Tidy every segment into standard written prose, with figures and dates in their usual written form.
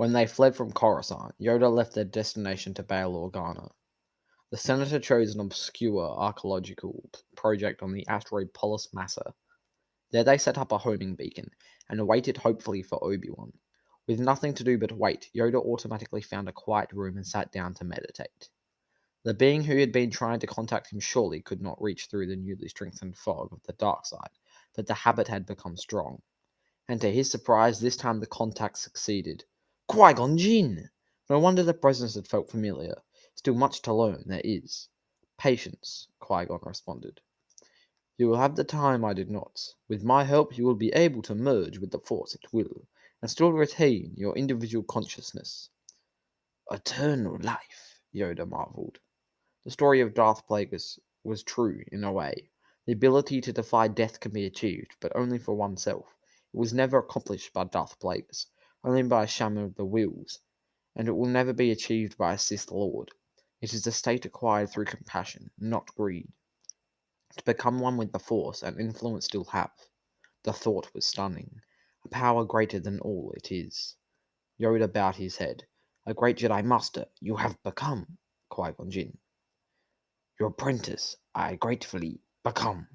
When they fled from Coruscant, Yoda left their destination to Bail Organa. The Senator chose an obscure archaeological project on the asteroid Polis Massa. There they set up a homing beacon and waited hopefully for Obi-Wan. With nothing to do but wait, Yoda automatically found a quiet room and sat down to meditate. The being who had been trying to contact him surely could not reach through the newly strengthened fog of the dark side, but the habit had become strong. And to his surprise, this time the contact succeeded. Qui-Gon Jinn! No wonder the presence had felt familiar. Still much to learn, there is. Patience, Qui-Gon responded. You will have the time I did not. With my help, you will be able to merge with the Force at will, and still retain your individual consciousness. Eternal life, Yoda marveled. The story of Darth Plagueis was true, in a way. The ability to defy death can be achieved, but only for oneself. It was never accomplished by Darth Plagueis, only by a shaman of the Whills, and it will never be achieved by a Sith Lord. It is a state acquired through compassion, not greed. To become one with the Force and influence still have. The thought was stunning. A power greater than all it is. Yoda bowed his head. A great Jedi Master you have become, Qui-Gon Jinn. Your apprentice I gratefully become.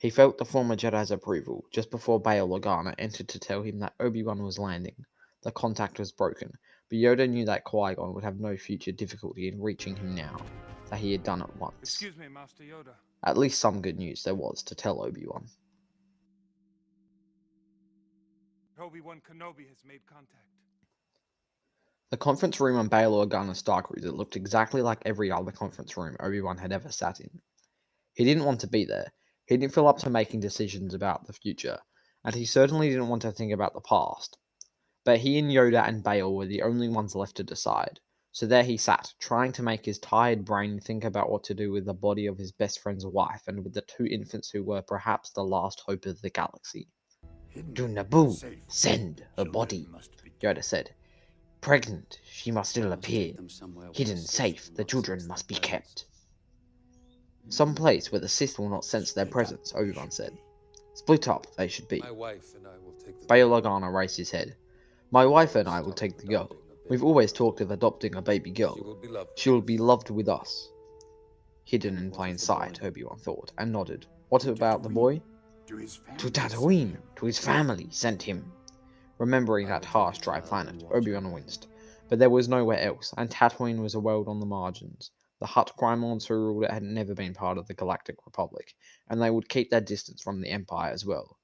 He felt the former Jedi's approval just before Bail Organa entered to tell him that Obi-Wan was landing. The contact was broken, but Yoda knew that Qui-Gon would have no future difficulty in reaching him now that he had done it once. Excuse me, Master Yoda. At least some good news there was to tell Obi-Wan. Obi-Wan Kenobi has made contact. The conference room on Bail Organa's Star Cruiser looked exactly like every other conference room Obi-Wan had ever sat in. He didn't want to be there. He didn't feel up to making decisions about the future, and he certainly didn't want to think about the past. But he and Yoda and Bail were the only ones left to decide. So there he sat, trying to make his tired brain think about what to do with the body of his best friend's wife and with the two infants who were perhaps the last hope of the galaxy. To Naboo, send her body, Yoda said. Pregnant, she must still appear. Hidden safe, the children must be kept. Some place where the Sith will not sense their presence, Obi-Wan said. Split up, they should be. My wife and I will take the Bail Organa raised his head. My wife and I will take the girl. We've always talked of adopting a baby girl. She will be loved with us. Hidden in plain sight, Obi-Wan thought, and nodded. What about the boy? To Tatooine, to his family, sent him. Remembering that harsh, dry planet, Obi-Wan winced. But there was nowhere else, and Tatooine was a world on the margins. The Hutt crime lords who ruled it had never been part of the Galactic Republic, and they would keep their distance from the Empire as well.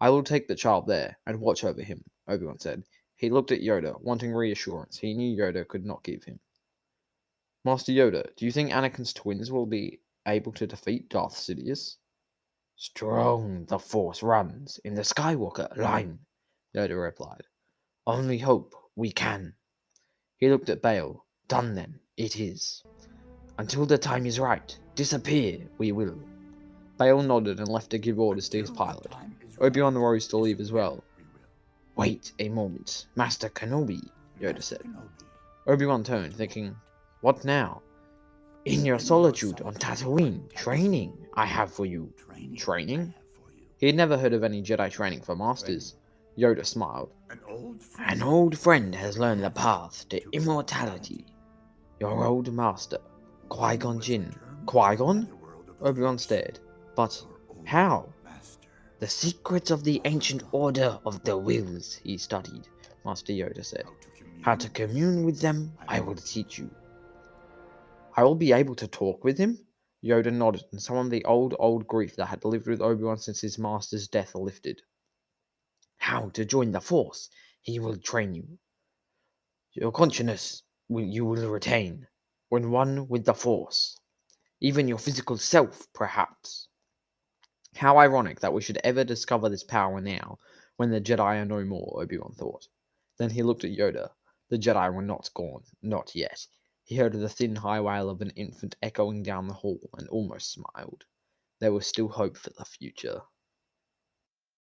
I will take the child there, and watch over him, Obi-Wan said. He looked at Yoda, wanting reassurance he knew Yoda could not give him. Master Yoda, do you think Anakin's twins will be able to defeat Darth Sidious? Strong the Force runs in the Skywalker line, Yoda replied. Only hope we can. He looked at Bail. Done then, it is. Until the time is right, disappear we will. Bail nodded and left to give orders to his pilot. Obi-Wan rose to leave as well. Wait a moment, Master Kenobi, Yoda said. Obi-Wan turned, thinking, what now? In your solitude on Tatooine, training I have for you. Training? He had never heard of any Jedi training for masters. Yoda smiled. An old friend has learned the path to immortality. Your old master, Qui-Gon Jinn. Qui-Gon? Obi-Wan stared. But how? The secrets of the ancient order of the Whills he studied, Master Yoda said. How to commune with them, I will teach you. I will be able to talk with him? Yoda nodded, and some of the old grief that had lived with Obi-Wan since his master's death lifted. How to join the Force, he will train you. Your consciousness you will retain, when one with the Force. Even your physical self, perhaps. How ironic that we should ever discover this power now, when the Jedi are no more, Obi-Wan thought. Then he looked at Yoda. The Jedi were not gone, not yet. He heard the thin high wail of an infant echoing down the hall, and almost smiled. There was still hope for the future.